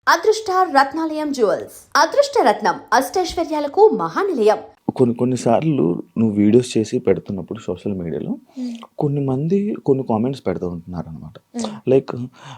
అదృష్ట రత్నాలయం జ్యువెల్స్ అదృష్ట రత్నం అష్టైశ్వర్యాలకు మహానిలయం. కొన్నిసార్లు నువ్వు వీడియోస్ చేసి పెడుతున్నప్పుడు సోషల్ మీడియాలో కొన్ని మంది కొన్ని కామెంట్స్ పెడుతూ ఉంటున్నారు అనమాట. లైక్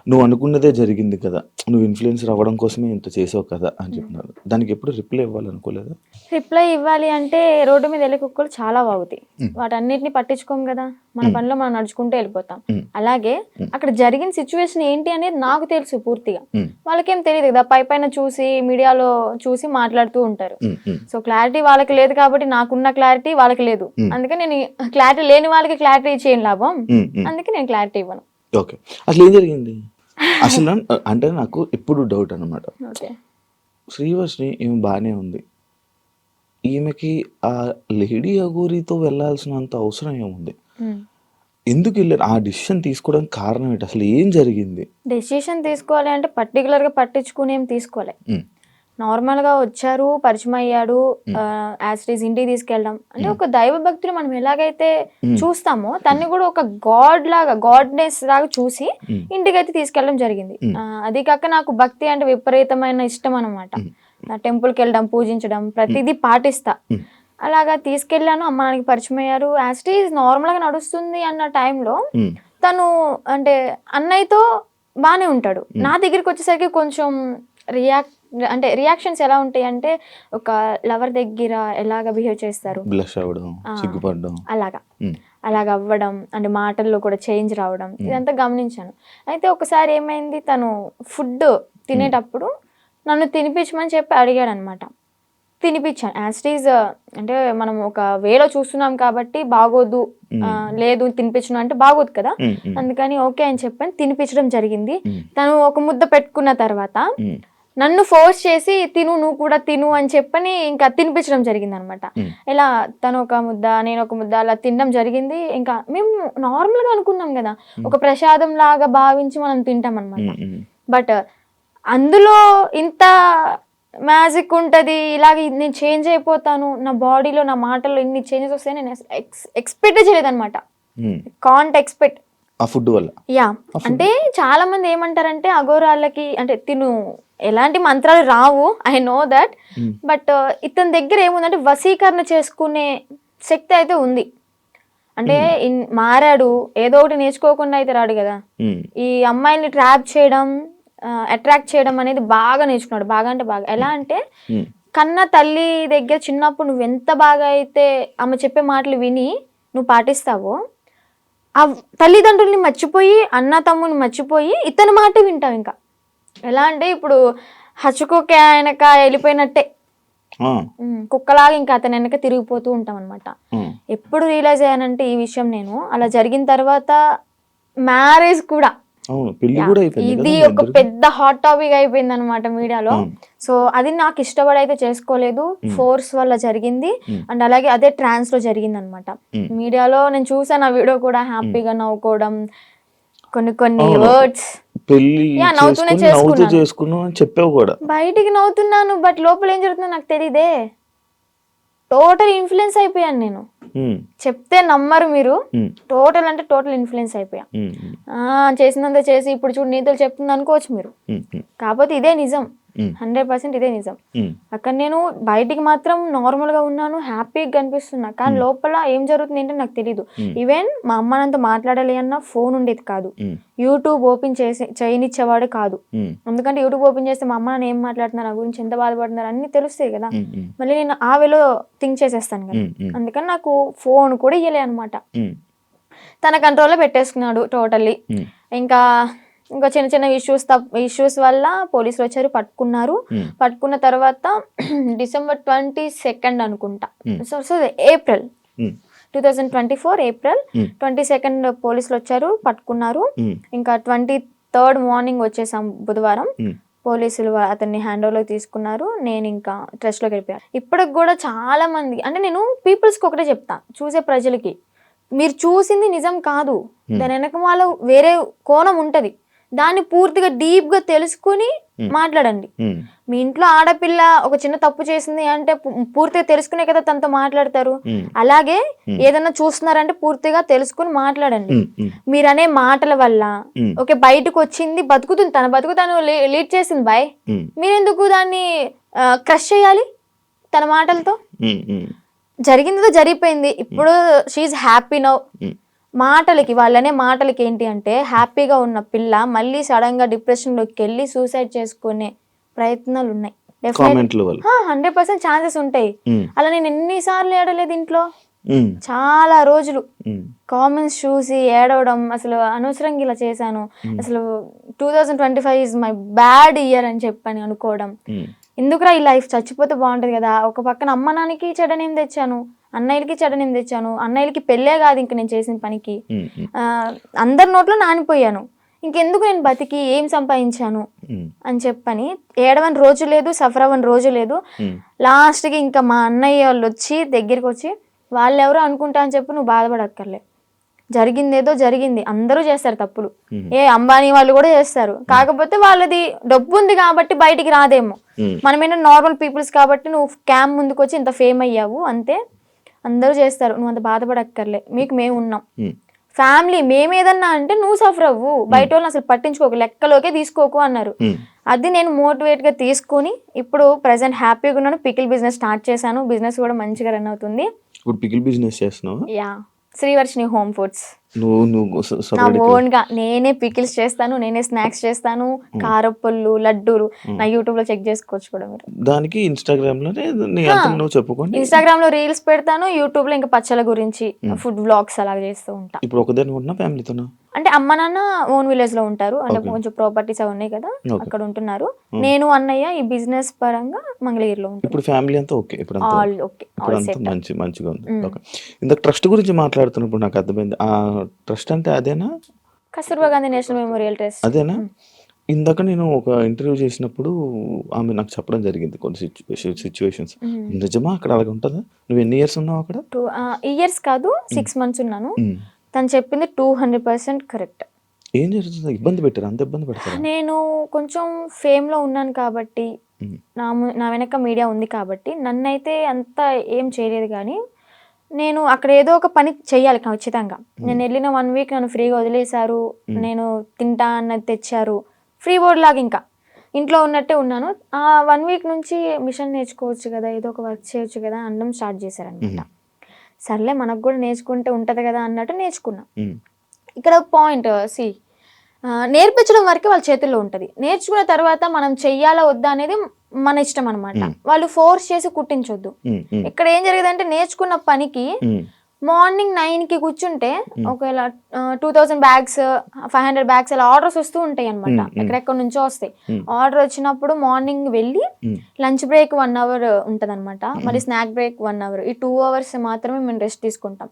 నువ్వు అనుకున్నదే జరిగింది కదా, నువ్వు ఇన్ఫ్లుయెన్సర్ అవ్వడం కోసమే ఇంత చేసావు కదా అని చెప్పినారు. దానికి ఎప్పుడు రిప్లై ఇవ్వాలనుకోలేదా? రిప్లై ఇవ్వాలి అంటే రోడ్డు మీద వెళ్ళే కుక్కలు చాలా వాగుతాయి, వాటన్నిటిని పట్టించుకోం కదా, మన పనిలో మనం నడుచుకుంటూ వెళ్ళిపోతాం. అలాగే అక్కడ జరిగిన సిచ్యువేషన్ ఏంటి అనేది నాకు తెలుసు పూర్తిగా, వాళ్ళకేం తెలియదు కదా, పైన చూసి మీడియాలో చూసి మాట్లాడుతూ ఉంటారు. సో క్లారిటీ వాళ్ళకి లేదు కాబట్టి నాకున్న క్లారిటీ వాళ్ళకి లేదు, అందుకే నేను క్లారిటీ లేని వాళ్ళకి క్లారిటీ చేయని లాభం, అందుకే నేను క్లారిటీ ఇవ్వను. ఓకే, అసలు ఏం జరిగింది అసలు అంటే నాకు ఎప్పుడు డౌట్ అనమాట. శ్రీవర్షిని ఈమె బాగానే ఉంది, ఈమెకి ఆ లేడీ అఘోరితో వెళ్ళాల్సినంత అవసరం ఏముంది? ఎందుకు వెళ్ళారు? ఆ డిసిషన్ తీసుకోవడానికి కారణం ఏంటి? అసలు ఏం జరిగింది? డెసిషన్ తీసుకోవాలి అంటే పర్టికులర్ గా పట్టించుకుని ఏం తీసుకోవాలి, నార్మల్ గా వచ్చారు, పరిచయం అయ్యాడు, యాజ్ ఇంటికి తీసుకెళ్ళడం అంటే ఒక దైవ భక్తులు మనం ఎలాగైతే చూస్తామో తన్ని కూడా ఒక గాడ్నెస్ లాగా చూసి ఇంటికైతే తీసుకెళ్ళడం జరిగింది. అది కాక నాకు భక్తి అంటే విపరీతమైన ఇష్టం అనమాట. టెంపుల్కి వెళ్ళడం, పూజించడం, ప్రతిదీ పాటిస్తా. అలాగా తీసుకెళ్ళాను, అమ్మ నాన్నకి పరిచయం అయ్యారు, యాజ్ నార్మల్ గా నడుస్తుంది అన్న టైంలో తను అంటే అన్నయ్యతో బానే ఉంటాడు, నా దగ్గరికి వచ్చేసరికి కొంచెం రియాక్షన్స్ ఎలా ఉంటాయి అంటే ఒక లవర్ దగ్గర ఎలాగ బిహేవ్ చేస్తారు, అలాగా అవ్వడం అంటే మాటల్లో కూడా చేంజ్ రావడం, ఇదంతా గమనించాను. అయితే ఒకసారి ఏమైంది, తను ఫుడ్ తినేటప్పుడు నన్ను తినిపించమని చెప్పి అడిగాడు అనమాట. తినిపించాను, యాజ్ అంటే మనం ఒక వేలో చూస్తున్నాం కాబట్టి బాగోదు, లేదు తినిపించను అంటే బాగోదు కదా, అందుకని ఓకే అని చెప్పని తినిపించడం జరిగింది. తను ఒక ముద్ద పెట్టుకున్న తర్వాత నన్ను ఫోర్స్ చేసి తిను, నువ్వు కూడా తిను అని చెప్పని ఇంకా తినిపించడం జరిగింది అనమాట. ఇలా తను ఒక ముద్ద, నేను ఒక ముద్ద అలా తినడం జరిగింది. ఇంకా మేము నార్మల్ గా అనుకున్నాం కదా, ఒక ప్రసాదం లాగా భావించి మనం తింటాం అనమాట. బట్ అందులో ఇంత మ్యాజిక్ ఉంటుంది, ఇలాగ నేను చేంజ్ అయిపోతాను, నా బాడీలో నా మాటల్లో ఇన్ని చేంజెస్ వస్తాయని నేను ఎక్స్పెక్ట్ చేయలేదు అనమాట. కాంట్ ఎక్స్పెక్ట్ ఆ ఫుడ్ వల్ల. యా, అంటే చాలా మంది ఏమంటారంటే అఘోరాలకి అంటే తిను ఎలాంటి మంత్రాలు రావు, ఐ నో దట్, బట్ ఇతని దగ్గర ఏముందంటే వశీకరణ చేసుకునే శక్తి అయితే ఉంది. అంటే మారాడు, ఏదో ఒకటి నేర్చుకోకుండా అయితే రాడు కదా. ఈ అమ్మాయిని ట్రాప్ చేయడం, అట్రాక్ట్ చేయడం అనేది బాగా నేర్చుకున్నాడు. బాగా అంటే బాగా. ఎలా అంటే కన్న తల్లి దగ్గర చిన్నప్పుడు నువ్వు ఎంత బాగా అయితే ఆమె చెప్పే మాటలు విని నువ్వు పాటిస్తావో, ఆ తల్లిదండ్రుల్ని మర్చిపోయి, అన్న తమ్ముని మర్చిపోయి ఇతని మాట వింటావు. ఇంకా ఎలా అంటే ఇప్పుడు హచ్చుకోక వెనక వెళ్ళిపోయినట్టే, కుక్కలాగా ఇంకా అతని వెనక తిరిగిపోతూ ఉంటాం అనమాట. ఎప్పుడు రియలైజ్ అయ్యానంటే ఈ విషయం నేను అలా జరిగిన తర్వాత మ్యారేజ్ కూడా, ఇది ఒక పెద్ద హాట్ టాపిక్ అయిపోయింది అనమాట మీడియాలో. సో అది నాకు ఇష్టపడైతే చేసుకోలేదు, ఫోర్స్ వల్ల జరిగింది. అండ్ అలాగే అదే ట్రాన్స్ లో జరిగింది అనమాట. మీడియాలో నేను చూసాను ఆ వీడియో కూడా, హ్యాపీగా నవ్వుకోవడం, కొన్ని వర్డ్స్ నవ్వుతూనే చేసుకున్నాను, బయటికి నవ్వుతున్నాను, బట్ లోపల ఏం జరుగుతుందో నాకు తెలియదే. టోటల్ ఇన్ఫ్లుయెన్స్ అయిపోయాను నేను, చెప్తే నమ్మరు మీరు, టోటల్ అంటే టోటల్ ఇన్ఫ్లుయెన్స్ అయిపోయా. చేసినంత చేసి ఇప్పుడు చూడు నీతులు చెప్తుంది అనుకోవచ్చు మీరు, కాకపోతే ఇదే నిజం, 100% ఇదే నిజం. అక్కడ నేను బయటికి మాత్రం నార్మల్ గా ఉన్నాను, హ్యాపీగా కనిపిస్తున్నా, కానీ లోపల ఏం జరుగుతుంది ఏంటో నాకు తెలీదు. ఈవెన్ మా అమ్మ నాతో మాట్లాడాలి అన్న ఫోన్ ఉండేది కాదు, యూట్యూబ్ ఓపెన్ చేయనిచ్చేవాడు కాదు. ఎందుకంటే యూట్యూబ్ ఓపెన్ చేస్తే మా అమ్మ నాన్న ఏం మాట్లాడుతున్నారు, నా గురించి ఎంత బాధపడుతున్నారు అన్ని తెలుస్తాయి కదా, మళ్ళీ నేను ఆ వేలో థింక్ చేసేస్తాను కదా, అందుకని నాకు ఫోన్ కూడా ఇయ్యలే అనమాట. తన కంట్రోల్లో పెట్టేసుకున్నాడు టోటల్లీ. ఇంకా చిన్న చిన్న ఇష్యూస్ వల్ల పోలీసులు వచ్చారు, పట్టుకున్న తర్వాత డిసెంబర్ 22 అనుకుంటా, సో ఏప్రిల్ 2024 ఏప్రిల్ 22 పోలీసులు వచ్చారు, పట్టుకున్నారు. ఇంకా 23 మార్నింగ్ వచ్చేసాం బుధవారం, పోలీసులు అతన్ని హ్యాండ్ ఓవర్ లోకి తీసుకున్నారు. నేను ఇంకా ట్రస్ట్ లోకి వెళ్ళిపోయాను. ఇప్పటికి కూడా చాలా మంది, అంటే నేను పీపుల్స్కి ఒకటే చెప్తా, చూసే ప్రజలకి, మీరు చూసింది నిజం కాదు, దాని వెనక వేరే కోణం ఉంటది. దాన్ని పూర్తిగా డీప్ గా తెలుసుకుని మాట్లాడండి. మీ ఇంట్లో ఆడపిల్ల ఒక చిన్న తప్పు చేసింది అంటే పూర్తిగా తెలుసుకునే కదా తనతో మాట్లాడతారు. అలాగే ఏదన్నా చూస్తున్నారంటే పూర్తిగా తెలుసుకుని మాట్లాడండి. మీరనే మాటల వల్ల ఓకే బయటకు వచ్చింది, బతుకుతుంది, తన బతుకు తను లీడ్ చేసింది బాయ్, మీరెందుకు దాన్ని క్రష్ చేయాలి తన మాటలతో? జరిగిందో జరిగిపోయింది, ఇప్పుడు షీఈ్ హ్యాపీ నౌ. మాటలకి వాళ్ళనే మాటలకి ఏంటి అంటే హ్యాపీగా ఉన్న పిల్ల మళ్ళీ సడన్ గా డిప్రెషన్ లోకి వెళ్ళి సూసైడ్ చేసుకునే ప్రయత్నాలు ఉన్నాయి. 100% ఛాన్సెస్ ఉంటాయి. అలా నేను ఎన్నిసార్లు ఏడలేదు ఇంట్లో, చాలా రోజులు కామెంట్స్ చూసి ఏడవడం, అసలు అనవసరంగా ఇలా చేశాను, అసలు 2025 ఇస్ మై బ్యాడ్ ఇయర్ అని చెప్పని అనుకోవడం, ఎందుకురా ఈ లైఫ్ చచ్చిపోతే బాగుంటది కదా. ఒక పక్కన అమ్మ నాన్నకి చెడనేం తెచ్చాను, అన్నయ్యలకి చెడనేం తెచ్చాను, అన్నయ్యలకి పెళ్ళే కాదు ఇంక నేను చేసిన పనికి, అందరి నోట్లో నానిపోయాను, ఇంకెందుకు నేను బతికి ఏం సంపాదించాను అని చెప్పని ఏడవని రోజు లేదు, సఫర్ అవ్వని రోజు లేదు. లాస్ట్కి ఇంకా మా అన్నయ్య వాళ్ళు వచ్చి దగ్గరికి వచ్చి వాళ్ళు ఎవరో అనుకుంటా అని చెప్పి నువ్వు బాధపడక్కర్లే, జరిగిందేదో జరిగింది, అందరూ చేస్తారు తప్పులు, అంబానీ వాళ్ళు కూడా చేస్తారు, కాకపోతే వాళ్ళది డబ్బు ఉంది కాబట్టి బయటికి రాదేమో, మనమేనా నార్మల్ పీపుల్స్ కాబట్టి నువ్వు క్యామ్ ముందుకు వచ్చి ఇంత ఫేమ్ అయ్యావు అంతే, అందరూ చేస్తారు, నువ్వు అంత బాధపడక్కర్లే, మీకు మేము ఉన్నాం, ఫ్యామిలీ మేమేదన్నా అంటే నువ్వు సఫర్ అవ్వు, బయట వాళ్ళని అసలు పట్టించుకోకు, లెక్కలోకే తీసుకోకు అన్నారు. అది నేను మోటివేట్ గా తీసుకుని ఇప్పుడు ప్రెసెంట్ హ్యాపీగా ఉన్నాను. పికిల్ బిజినెస్ స్టార్ట్ చేశాను, బిజినెస్ కూడా మంచిగా రన్ అవుతుంది. ఇప్పుడు పికిల్ బిజినెస్ చేస్తున్నావా? Yeah, Srivarshini home foods. నువ్వు నా ఓన్ గా నేనే పికిల్స్ చేస్తాను, నేనే స్నాక్స్ చేస్తాను, కారపళ్ళు, లడ్డూలు, నా యూట్యూబ్ లో చెక్ చేసుకోవచ్చు కూడా మీరు. దానికి ఇన్స్టాగ్రామ్ లో చెప్పుకోండి, ఇన్స్టాగ్రామ్ లో రీల్స్ పెడతాను, యూట్యూబ్ లో ఇంకా పచ్చల గురించి ఫుడ్ వ్లాగ్స్ అలా చేస్తూ ఉంటాను. ఇప్పుడు ఒకదాని ఉన్నా ఫ్యామిలీతోనా? అంటే అమ్మ నాన్న ఓన్ విలేజ్ లో ఉంటారు, అంటే కొంచెం ప్రాపర్టీస్ అవి ఉన్నాయి కదా అక్కడ ఉంటున్నారు. నేను అన్నయ్య ఈ బిజినెస్ పరంగా మంగళగిరిలో ఉంటాను. ఇప్పుడు ఫ్యామిలీ అంతా ఓకే, ఇప్పుడు ఆల్ ఓకే, మంచిగా ఉంది. ఇందాక ట్రస్ట్ గురించి మాట్లాడుతున్నప్పుడు నాకు అర్థమైంది, ఆ ట్రస్ట్ అంటే అదేనా? Kasturba Gandhi national memorial trust అదేనా? ఇందాక నేను ఒక ఇంటర్వ్యూ చేసినప్పుడు ఆమె నాకు చెప్పడం జరిగింది కొన్ని సిచ్యువేషన్స్. నిజమా అక్కడ అలాగే ఉంటుందా? నువ్వు ఎన్ని ఇయర్స్ ఉన్నావు అక్కడ? 2 ఇయర్స్ కాదు, 6 months ఉన్నాను. తను చెప్పింది 200% కరెక్ట్. ఏం జరుగుతుంది? ఇబ్బంది పెట్టారు? అంత ఇబ్బంది పెడతారు? నేను కొంచెం ఫేమ్ లో ఉన్నాను కాబట్టి, నా వెనక మీడియా ఉంది కాబట్టి నన్నైతే అంత ఏం చేయలేదు. కానీ నేను అక్కడ ఏదో ఒక పని చెయ్యాలి ఖచ్చితంగా. నేను వెళ్ళిన 1 week నన్ను ఫ్రీగా వదిలేశారు, నేను తింటా అన్నది తెచ్చారు, ఫ్రీ బోర్డ్ లాగా ఇంకా ఇంట్లో ఉన్నట్టే ఉన్నాను. ఆ 1 week నుంచి మిషన్ నేర్చుకోవచ్చు కదా, ఏదో ఒక వర్క్ చేయొచ్చు కదా అనడం స్టార్ట్ చేశారనమాట. సర్లే మనకు కూడా నేర్చుకుంటే ఉంటది కదా అన్నట్టు నేర్చుకున్నా. ఇక్కడ పాయింట్ నేర్పించడం వరకే వాళ్ళ చేతుల్లో ఉంటది, నేర్చుకున్న తర్వాత మనం చెయ్యాలా వద్దా అనేది మన ఇష్టం అనమాట. వాళ్ళు ఫోర్స్ చేసి కుట్టించొద్దు. ఇక్కడ ఏం జరిగేదంటే నేర్చుకున్న పనికి మార్నింగ్ 9కి కూర్చుంటే ఒకవేళ 2000 bags 500 bags అలా ఆర్డర్స్ వస్తూ ఉంటాయి అనమాట, ఎక్కడెక్కడ నుంచో వస్తాయి. ఆర్డర్ వచ్చినప్పుడు మార్నింగ్ వెళ్ళి లంచ్ బ్రేక్ 1 hour ఉంటది అనమాట, మళ్ళీ స్నాక్ బ్రేక్ 1 hour, ఈ 2 hours మాత్రమే మేము రెస్ట్ తీసుకుంటాం.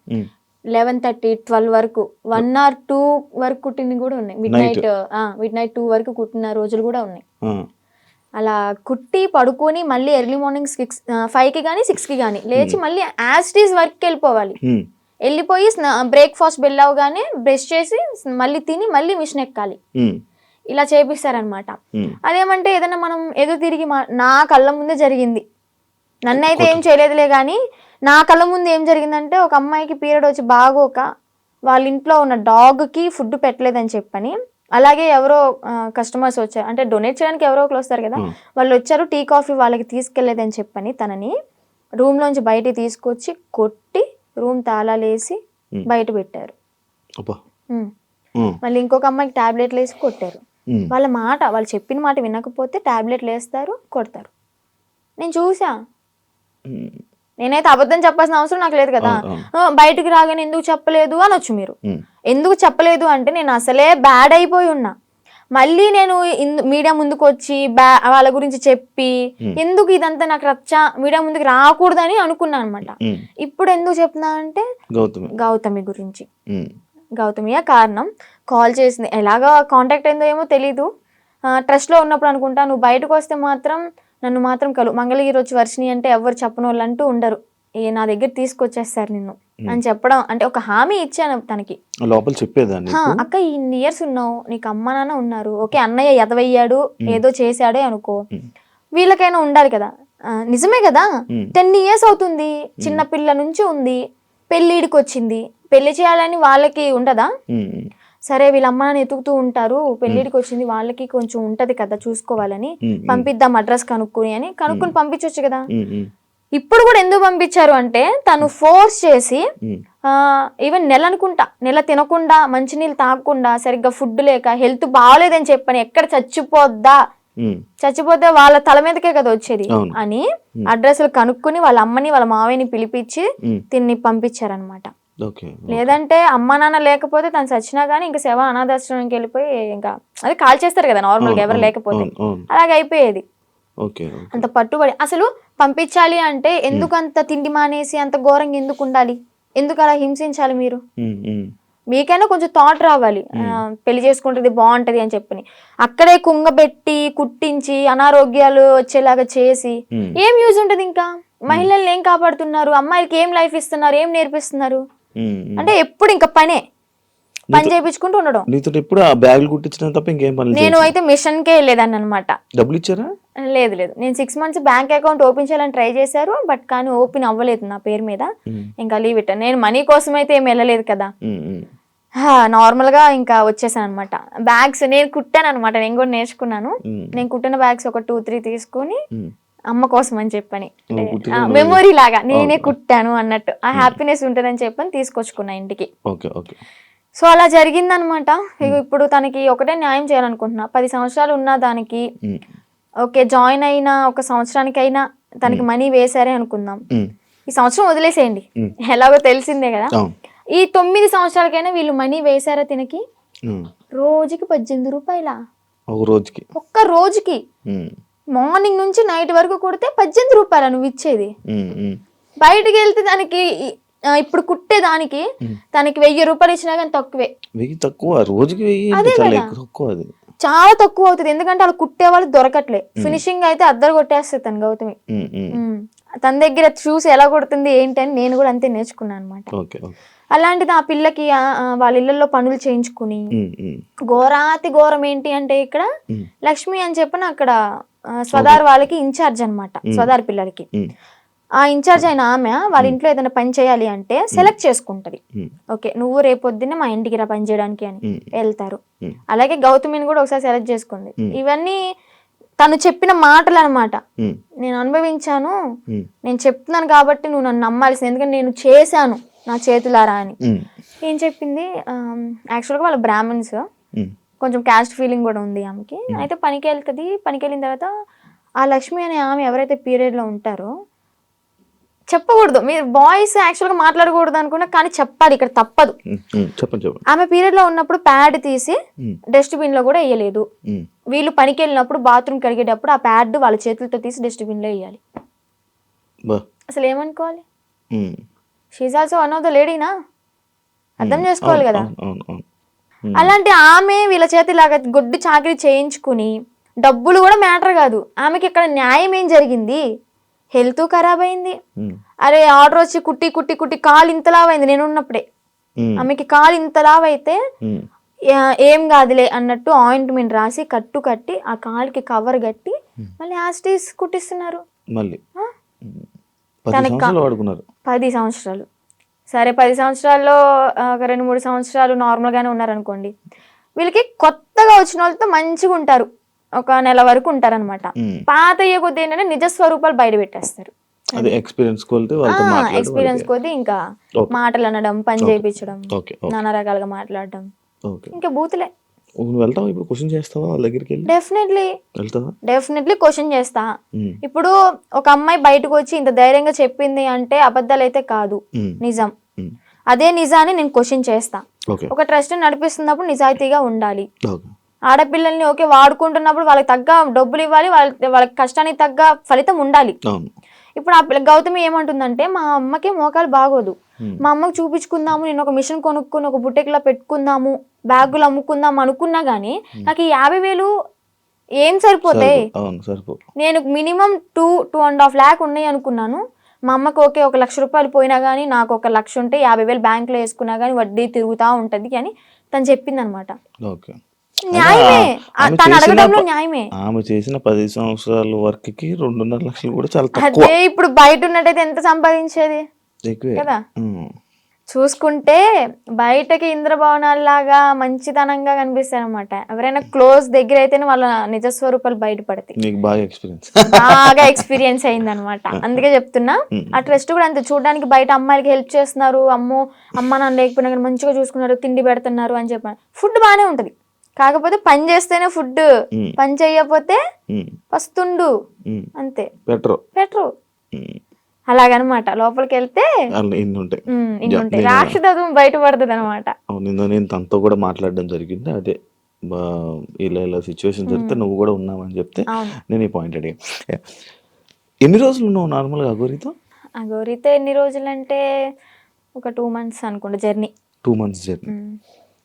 11:30 12 వరకు 1 or 2 వరకు కుట్టినవి కూడా ఉన్నాయి, మిడ్ నైట్ 2 వరకు కుట్టిన రోజులు కూడా ఉన్నాయి. అలా కుట్టి పడుకొని మళ్ళీ ఎర్లీ మార్నింగ్ 5కి కానీ 6కి కానీ లేచి మళ్ళీ యాజ్ ఇట్ ఈస్ వర్క్కి వెళ్ళిపోవాలి. వెళ్ళిపోయి బ్రేక్ఫాస్ట్ బెల్ అవగానే బ్రష్ చేసి మళ్ళీ తిని మళ్ళీ మిషన్ ఎక్కాలి. ఇలా చేపిస్తారనమాట. అదేమంటే ఏదైనా మనం ఎదురు తిరిగి నా కళ్ళ ముందే జరిగింది, నన్నైతే ఏం చేయలేదులే కానీ నా కళ్ళ ముందు ఏం జరిగిందంటే ఒక అమ్మాయికి పీరియడ్ వచ్చి బాగోక వాళ్ళ ఇంట్లో ఉన్న డాగ్కి ఫుడ్ పెట్టలేదని చెప్పని, అలాగే ఎవరో కస్టమర్స్ వచ్చారు, అంటే డొనేట్ చేయడానికి ఎవరో ఒకరు వస్తారు కదా, వాళ్ళు వచ్చారు, టీ కాఫీ వాళ్ళకి తీసుకెళ్లేదని చెప్పని తనని రూమ్ లోంచి బయట తీసుకొచ్చి కొట్టి రూమ్ తాళాలేసి బయట పెట్టారు. మళ్ళీ ఇంకొక అమ్మాయికి టాబ్లెట్లు వేసి కొట్టారు. వాళ్ళ మాట, వాళ్ళు చెప్పిన మాట వినకపోతే టాబ్లెట్లు వేస్తారు, కొడతారు. నేను చూసా. నేనైతే అబద్ధం చెప్పాల్సిన అవసరం నాకు లేదు కదా, బయటకు రాగానే ఎందుకు చెప్పలేదు అనొచ్చు మీరు. ఎందుకు చెప్పలేదు అంటే నేను అసలే బ్యాడ్ అయిపోయి ఉన్నా, మళ్ళీ నేను మీడియా ముందుకు వచ్చి వాళ్ళ గురించి చెప్పి ఎందుకు ఇదంతా నాకు రచ్చా మీడియా ముందుకు రాకూడదని అనుకున్నా అనమాట. ఇప్పుడు ఎందుకు చెప్తున్నా అంటే గౌతమి గురించి. గౌతమియా కారణం. కాల్ చేసింది, ఎలాగా కాంటాక్ట్ అయిందో ఏమో తెలీదు, ట్రస్ట్లో ఉన్నప్పుడు అనుకుంటా. నువ్వు బయటకు వస్తే మాత్రం నన్ను మాత్రం మంగళగిరి వచ్చి వర్షిని అంటే ఎవరు చెప్పని వాళ్ళు అంటూ ఉండరు, నా దగ్గర తీసుకొచ్చేస్తారు నిన్ను అని చెప్పడం, అంటే ఒక హామీ ఇచ్చాను తనకి. లోపల చెప్పేదాన్ని అక్క ఇన్ని ఇయర్స్ ఉన్నావు, నీకు అమ్మ నాన్న ఉన్నారు, ఓకే అన్నయ్య ఎదవయ్యాడు ఏదో చేశాడే అనుకో, వీళ్ళకైనా ఉండాలి కదా. నిజమే కదా, 10 years అవుతుంది, చిన్న పిల్ల నుంచి ఉంది, పెళ్ళిడికి వచ్చింది, పెళ్లి చేయాలని వాళ్ళకి ఉండదా? సరే వీళ్ళ అమ్మ నాన్న ఎతుకుతూ ఉంటారు, పెళ్ళిడికి వచ్చింది, వాళ్ళకి కొంచెం ఉంటది కదా చూసుకోవాలని, పంపిద్దాం అడ్రస్ కనుక్కుని పంపించవచ్చు కదా. ఇప్పుడు కూడా ఎందుకు పంపించారు అంటే తను ఫోర్స్ చేసి ఈవెన్ నెల తినకుండా, మంచినీళ్ళు తాగకుండా, సరిగ్గా ఫుడ్ లేక, హెల్త్ బాగాలేదని చెప్పని ఎక్కడ చచ్చిపోతే వాళ్ళ తల మీదకే కదా వచ్చేది అని అడ్రస్లు కనుక్కుని వాళ్ళ అమ్మని వాళ్ళ మావయ్యని పిలిపించి తిన్ని పంపించారనమాట. లేదంటే అమ్మ నాన్న లేకపోతే తను చచ్చినా గానీ ఇంకా శవ అనాథాశ్రమానికి వెళ్ళిపోయి ఇంకా అది కాల్ చేస్తారు కదా నార్మల్ గా ఎవరు లేకపోతే, అలాగే అయిపోయేది. అంత పట్టుబడి అసలు పంపించాలి అంటే ఎందుకు అంత తిండి మానేసి అంత ఘోరంగా ఎందుకు ఉండాలి, ఎందుకు అలా హింసించాలి? మీరు మీకైనా కొంచెం థాట్ రావాలి, పెళ్లి చేసుకుంటుంది బాగుంటది అని చెప్పని. అక్కడే కుంగబెట్టి కుట్టించి అనారోగ్యాలు వచ్చేలాగా చేసి ఏం యూజ్ ఉంటది? ఇంకా మహిళల్ని ఏం కాపాడుతున్నారు? అమ్మాయిలకి ఏం లైఫ్ ఇస్తున్నారు? ఏం నేర్పిస్తున్నారు? అంటే ఎప్పుడు ఇంకా పని చేయించుకుంటూ ఉండడం. ఎప్పుడు ఆ బ్యాగులు కుట్టించడం తప్ప ఇంకేం పని? నేను అయితే మిషన్ కే వెళ్ళేదాన్ని అనమాట. డబ్బులు ఇచ్చారా? లేదు, నేను 6 months బ్యాంక్ అకౌంట్ ఓపెన్ చేయాలని ట్రై చేశారు, బట్ కానీ ఓపెన్ అవ్వలేదు నా పేరు మీద. ఇంకా లీవ్ ఇట్. నేను మనీ కోసం అయితే ఏం వెళ్ళలేదు కదా, నార్మల్ గా ఇంకా వచ్చేసాను అనమాట. బ్యాగ్స్ నేను కుట్టాను అనమాట, నేను కూడా నేర్చుకున్నాను. నేను కుట్టిన బ్యాగ్స్ ఒక 2-3 తీసుకొని అమ్మ కోసం అని చెప్పని, మెమొరీ లాగా నేనే కుట్టాను అన్నట్టు ఆ హ్యాపీనెస్ ఉంటుందని చెప్పని తీసుకొచ్చుకున్నా ఇంటికి. సో అలా జరిగిందనమాట. ఇప్పుడు తనకి ఒకటే న్యాయం చేయాలనుకుంటున్నా. 10 సంవత్సరాలు ఉన్న దానికి ఓకే జాయిన్ అయిన 1 సంవత్సరానికైనా తనకి మనీ వేసారే అనుకుందాం, ఈ సంవత్సరం వదిలేసేయండి, ఎలాగో తెలిసిందే కదా. ఈ 9 సంవత్సరాలకైనా వీళ్ళు మనీ వేసారా తినకి? రోజుకి 18 రూపాయల ఒక్క రోజుకి, మార్నింగ్ నుంచి నైట్ వరకు కొడితే 18 రూపాయల నువ్వు ఇచ్చేది. బయటకు వెళ్తే దానికి ఇప్పుడు కుట్టే దానికి తనకి 1000 రూపాయలు ఇచ్చినా కానీ తక్కువే. చాలా తక్కువ అవుతుంది, ఎందుకంటే అలా కుట్టే వాళ్ళు దొరకట్లే. ఫినిషింగ్ అయితే అద్దరు కొట్టేస్తుంది తను గౌతమి. తన దగ్గర చూసి ఎలా కొడుతుంది ఏంటి అని నేను కూడా అంతే నేర్చుకున్నాను అనమాట. అలాంటిది ఆ పిల్లకి వాళ్ళ ఇళ్లలో పనులు చేయించుకుని, ఘోరాతి ఘోరం ఏంటి అంటే ఇక్కడ లక్ష్మి అని చెప్పిన అక్కడ స్వదార్ వాళ్ళకి ఇన్ఛార్జ్ అనమాట, స్వదార్ పిల్లలకి. ఆ ఇన్ఛార్జ్ అయిన ఆమె వాళ్ళ ఇంట్లో ఏదైనా పని చేయాలి అంటే సెలెక్ట్ చేసుకుంటది. ఓకే నువ్వు రేపొద్దున్నే మా ఇంటికి రా పని చేయడానికి అని వెళ్తారు. అలాగే గౌతమిని కూడా ఒకసారి సెలెక్ట్ చేసుకుంది. ఇవన్నీ తను చెప్పిన మాటలు అనమాట. నేను అనుభవించాను, నేను చెప్తున్నాను కాబట్టి నువ్వు నన్ను నమ్మాల్సింది, ఎందుకంటే నేను చేశాను నా చేతులారా అని. ఏం చెప్పింది, యాక్చువల్గా వాళ్ళ బ్రాహ్మణ్స్, కొంచెం క్యాస్ట్ ఫీలింగ్ కూడా ఉంది ఆమెకి. అయితే పనికి వెళ్తుంది. పనికి వెళ్ళిన తర్వాత ఆ లక్ష్మి అనే ఆమె ఎవరైతే పీరియడ్ లో ఉంటారో, చెప్పకూడదు, మీరు బాయ్స్ యాక్చువల్ గా మాట్లాడకూడదు అనుకున్నా, కానీ చెప్పాలి, ఇక్కడ తప్పదు. ఆమె పీరియడ్ లో ఉన్నప్పుడు ప్యాడ్ తీసి డస్ట్బిన్ లో కూడా వేయలేదు. వీళ్ళు పనికి వెళ్ళినప్పుడు బాత్రూమ్ కడిగేటప్పుడు ఆ ప్యాడ్ వాళ్ళ చేతులతో తీసి డస్ట్బిన్ లో వేయాలి. అసలు ఏమనుకోవాలి? She also one of the లేడీనా, అర్థం చేసుకోవాలి కదా. అలాంటి ఆమె వీళ్ళ చేతి ఇలాగా గొడ్డు చాకరీ చేయించుకుని, డబ్బులు కూడా మ్యాటర్ కాదు, ఆమెకి ఇక్కడ న్యాయం ఏం జరిగింది? హెల్త్ ఖరాబ్ అయింది. అరే ఆర్డర్ వచ్చి కుట్టి కుట్టి కుట్టి కాలు ఇంతలావైంది. నేను ఉన్నప్పుడే ఆమెకి కాలు ఇంతలావైతే ఏం కాదులే అన్నట్టు ఆయింట్మెంట్ రాసి కట్టి ఆ కాలుకి కవర్ కట్టి మళ్ళీ యాస్టీస్ కుట్టిస్తున్నారు. 10 సంవత్సరాలు. సరే 10 సంవత్సరాల్లో ఒక 2-3 సంవత్సరాలు నార్మల్ గానే ఉన్నారనుకోండి. వీళ్ళకి కొత్తగా వచ్చిన వాళ్ళతో మంచిగా ఉంటారు, ఒక నెల వరకు ఉంటారనమాట. పాత అయ్యే కొద్ది ఏంటంటే నిజ స్వరూపాలు బయట పెట్టేస్తారు. ఎక్స్పీరియన్స్ కొద్ది ఇంకా మాటలు అనడం, పని చేయించడం, నానా రకాలుగా మాట్లాడడం, ఇంకా బూతులే. డెఫినెట్లీ క్వశ్చన్ చేస్తా. ఇప్పుడు ఒక అమ్మాయి బయటకు వచ్చి ఇంత ధైర్యంగా చెప్పింది అంటే అబద్ధాలు అయితే కాదు, నిజం. అదే నిజాన్ని నేను క్వశ్చన్ చేస్తా. ఒక ట్రస్ట్ నడిపిస్తున్నప్పుడు నిజాయితీగా ఉండాలి. ఆడపిల్లల్ని ఓకే వాడుకుంటున్నప్పుడు వాళ్ళకి తగ్గ డబ్బులు ఇవ్వాలి, వాళ్ళకి కష్టానికి తగ్గ ఫలితం ఉండాలి. ఇప్పుడు ఆ పిల్ల గౌతమి ఏమంటుందంటే, మా అమ్మకి మోకాలు బాగోదు, మా అమ్మకి చూపించుకుందాము, నేను ఒక మిషన్ కొనుక్కుని ఒక బుట్టెక్లా పెట్టుకుందాము, బ్యాగులు అమ్ముకుందాం అనుకున్నా గానీ నాకు ఈ 50,000 ఏం సరిపోతాయి? నేను మినిమం 2.5 lakh ఉన్నాయి అనుకున్నాను, మా అమ్మకి ఓకే 1,00,000 రూపాయలు పోయినా కానీ నాకు 1,00,000 ఉంటే 50,000 బ్యాంకులో వేసుకున్నా కానీ వడ్డీ తిరుగుతూ ఉంటుంది అని తను చెప్పింది అనమాట. ఓకే. న్యాయమే, ఆమె తను చేసిన అడగడంలో న్యాయమే. ఆమె చేసిన 10 సంవత్సరాల వర్క్ కి 2.5 లక్షలు కూడా చాలా తక్కువ. అదే ఇప్పుడు బయట ఉన్నట్టయితే ఎంత సంపాదించేది ఎక్కువే కదా. చూసుకుంటే బయటకి ఇంద్రభవనాల్లాగా మంచితనంగా కనిపిస్తాయి అనమాట. ఎవరైనా క్లోజ్ దగ్గర అయితేనే వాళ్ళ నిజస్వరూపాలు బయటపడతాయి. నీకు బాగా ఎక్స్పీరియన్స్ బాగా ఎక్స్పీరియన్స్ అయింది అనమాట. అందుకే చెప్తున్నా. ఆ ట్రస్ట్ కూడా అంతే, చూడడానికి బయట అమ్మాయిలకి హెల్ప్ చేస్తున్నారు, అమ్మ నాన్న లేకపోయినా కానీ మంచిగా చూసుకున్నారు, తిండి పెడుతున్నారు అని చెప్పాను. ఫుడ్ బాగానే ఉంటది, కాకపోతే పని చేస్తేనే ఫుడ్, పని చేయకపోతే పస్తుండు అంతే, పెట్టరు. అలాగనమాట. లోపలికి వెళ్తే ఇన్ని ఉంటాయి, రాక్షసత్వం బయటపడుతుంది అనమాట. నేను తనతో కూడా మాట్లాడడం జరిగింది. అదే ఇలా సిచ్యువేషన్ జరిగితే నువ్వు కూడా ఉన్నావని చెప్తే నేను ఈ పాయింట్ అడిగా. ఎన్ని రోజులు ఉన్నావు నార్మల్గా అఘోరితో? అఘోరితో ఎన్ని రోజులు అంటే ఒక 2 months అనుకుంటా జర్నీ. 2 months journey.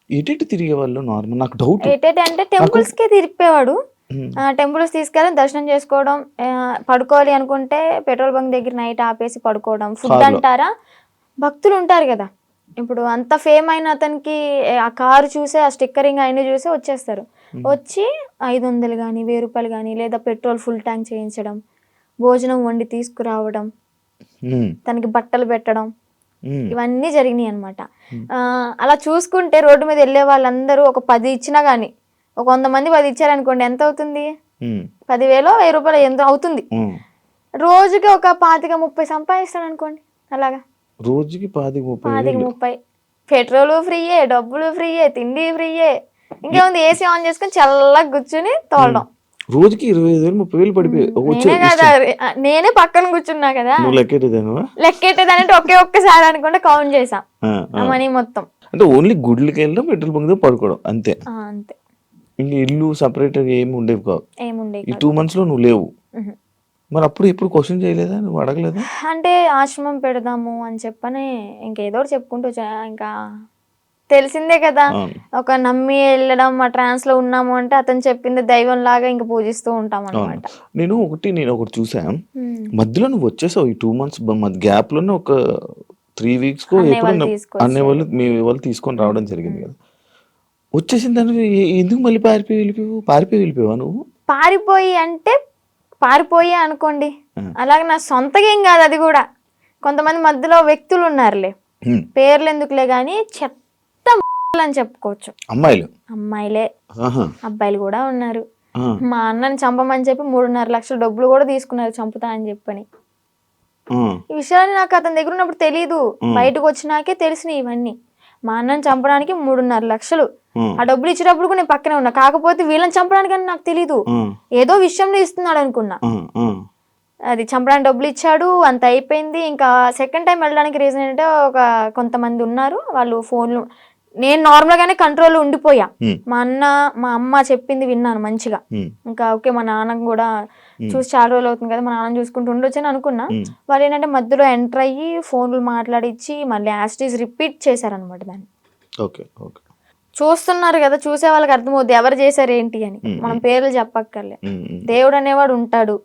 ఎటు తిరిగే వాళ్ళు నార్మల్? నాకు డౌట్ అంటే టెంపుల్స్ కే తిరిగిపోయేవాడు. టెంపుల్స్ తీసుకెళ్ళి దర్శనం చేసుకోవడం, పడుకోవాలి అనుకుంటే పెట్రోల్ బంక్ దగ్గర నైట్ ఆపేసి పడుకోవడం. ఫుడ్ అంటారా, భక్తులు ఉంటారు కదా, ఇప్పుడు అంత ఫేమ్ అయిన అతనికి ఆ కారు చూసే, ఆ స్టిక్కరింగ్ అయిన చూసే వచ్చేస్తారు. వచ్చి 500 కానీ 1000 రూపాయలు కానీ, లేదా పెట్రోల్ ఫుల్ ట్యాంక్ చేయించడం, భోజనం వండి తీసుకురావడం, తనకి బట్టలు పెట్టడం, ఇవన్నీ జరిగినాయి అనమాట. అలా చూసుకుంటే రోడ్డు మీద వెళ్ళే వాళ్ళందరూ ఒక 10 ఇచ్చినా గానీ, ఒక 100 మంది 10 ఇచ్చారనుకోండి, ఎంత అవుతుంది? 10,000 1000 రూపాయలు ఎంత అవుతుంది? రోజుకి ఒక 25-30 సంపాదిస్తాడు అనుకోండి. అలాగా రోజుకి 25-30. పెట్రోల్ ఫ్రీయే, డబ్బులు ఫ్రీయే, తిండి ఫ్రీయే. ఇంకేముంది, ఏసీ ఆన్ చేసుకుని చల్లగా కూర్చుని తోలడం. రోజుకి 25,000-30,000 పడిపోయి నేనే పక్కన కూర్చున్నా కదా. లెక్కెట్టేదానంటే ఒక్కసారి అనుకుంటే కౌంట్ చేసా మనీ మొత్తం. అంటే ఓన్లీ గుడ్లకి వెళ్ళడం, పెట్రోల్ బంక్ పడుకోవడం అంతే. అంతే. ఇంకా ఇల్లు సపరేట్ ఏమి ఉండేవి కావు. ఈ 2 months లో నువ్వు లేవు. మరి అప్పుడు ఎప్పుడు క్వశ్చన్ చేయలేదా, నువ్వు అడగలేదా? అంటే ఆశ్రమం పెడదాము అని చెప్పని ఇంకేదో చెప్పుకుంటూ ఇంకా తెలిసిందే కదా, ఒక నమ్మి వెళ్ళడం, ఆ ట్రాన్స్ లో ఉన్నాము అంటే అతను చెప్పింది దైవం లాగా ఇంకా పూజిస్తూ ఉంటాం అన్నమాట. నేను ఒకటి చూసా, మధ్యలో నువ్వు వచ్చేసావు ఈ 2 months గ్యాప్ లోనే ఒక 3 weeks అనే వాళ్ళు మీ వాళ్ళు తీసుకొని రావడం జరిగింది కదా. వచ్చేసిన దాన్ని ఎందుకు మళ్ళీ పారిపోయి వెళ్ళిపోయావా నువ్వు? పారిపోయి అనుకోండి, అలాగే నా సొంతగా ఏం కాదు. అది కూడా కొంతమంది మధ్యలో వ్యక్తులు ఉన్నారులే, పేర్లు ఎందుకులే గాని చెత్త అని చెప్పుకోవచ్చు. అమ్మాయిలే, అబ్బాయిలు కూడా ఉన్నారు. మా అన్నని చంపమని చెప్పి 3.5 లక్షల డబ్బులు కూడా తీసుకున్నారు, చంపుతా అని చెప్పని. ఈ విషయాన్ని నాకు అతని దగ్గర ఉన్నప్పుడు తెలీదు, బయటకు వచ్చినాకే తెలిసినాయి ఇవన్నీ. మా అన్నని చంపడానికి 3.5 లక్షలు, ఆ డబ్బులు ఇచ్చేటప్పుడు కూడా నేను పక్కనే ఉన్నా. కాకపోతే వీళ్ళని చంపడానికి అని నాకు తెలీదు, ఏదో విషయంలో ఇస్తున్నాడు అనుకున్నా. అది చంపడానికి డబ్బులు ఇచ్చాడు, అంత అయిపోయింది. ఇంకా సెకండ్ టైం వెళ్ళడానికి రీజన్ ఏంటంటే, కొంతమంది ఉన్నారు వాళ్ళు ఫోన్లు, నేను నార్మల్ గానే కంట్రోల్ ఉండిపోయా. మా అమ్మ చెప్పింది విన్నాను మంచిగా. ఇంకా ఓకే, మా నాన్నకు కూడా చూసి చాలా రోజులు అవుతుంది కదా, మా నాన్న చూసుకుంటూ ఉండొచ్చు అని అనుకున్నా. వాళ్ళు ఏంటంటే మధ్యలో ఎంటర్ అయ్యి ఫోన్లు మాట్లాడిచ్చి మళ్ళీ యాస్టీస్ రిపీట్ చేశారనమాట దాన్ని. చూస్తున్నారు కదా, చూసే వాళ్ళకి అర్థమవుద్ది ఎవరు చేశారు ఏంటి అని. మనం పేర్లు చెప్పక్కర్లే, దేవుడు అనేవాడు ఉంటాడు,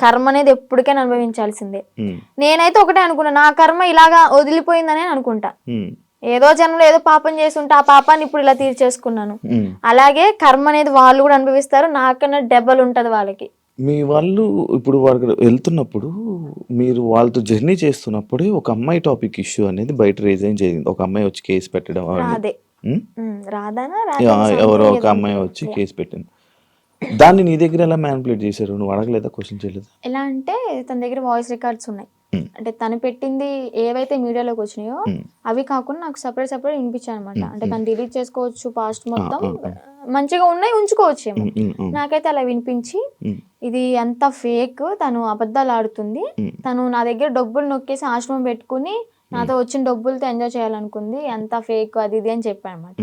కర్మ అనేది ఎప్పటికైనా అనుభవించాల్సిందే. నేనైతే ఒకటే అనుకున్నా, నా కర్మ ఇలాగా వదిలిపోయిందనే అనుకుంటా. ఏదో జన్మలో ఏదో పాపం చేసి ఉంటే ఆ పాపాన్ని ఇప్పుడు ఇలా తీర్చేసుకున్నాను. అలాగే కర్మ అనేది వాళ్ళు కూడా అనుభవిస్తారు, నాకన్నా డబల్ ఉంటది వాళ్ళకి. మీ వాళ్ళు ఇప్పుడు వాళ్ళకి వెళ్తున్నప్పుడు, మీరు వాళ్ళతో జర్నీ చేస్తున్నప్పుడే ఒక అమ్మాయి టాపిక్ ఇష్యూ అనేది బయట రేజ్ అయ్యి జరిగింది. ఒక అమ్మాయి వచ్చి కేసు పెట్టడం, ఎవరో ఒక అమ్మాయి వచ్చి కేసు పెట్టింది. దాన్ని నీ దగ్గర ఎలా మ్యానిపులేట్ చేశారు? నువ్వు అడగలేదా, క్వశ్చన్ చేయలేదా? ఎలా అంటే తన దగ్గర వాయిస్ రికార్డ్స్ ఉన్నాయి. అంటే తను పెట్టింది ఏవైతే మీడియాలోకి వచ్చినాయో అవి కాకుండా నాకు సపరేట్ వినిపించాయి అనమాట. అంటే తను డిలీట్ చేసుకోవచ్చు, పాస్ట్ మొత్తం మంచిగా ఉన్నాయి ఉంచుకోవచ్చేమో. నాకైతే అలా వినిపించి, ఇది అంతా ఫేక్, తను అబద్ధాలు ఆడుతుంది, తను నా దగ్గర డబ్బులు నొక్కేసి ఆశ్రమం పెట్టుకుని నాతో వచ్చిన డబ్బులతో ఎంజాయ్ చేయాలనుకుంది, అంతా ఫేక్ అది ఇది అని చెప్పాను అనమాట.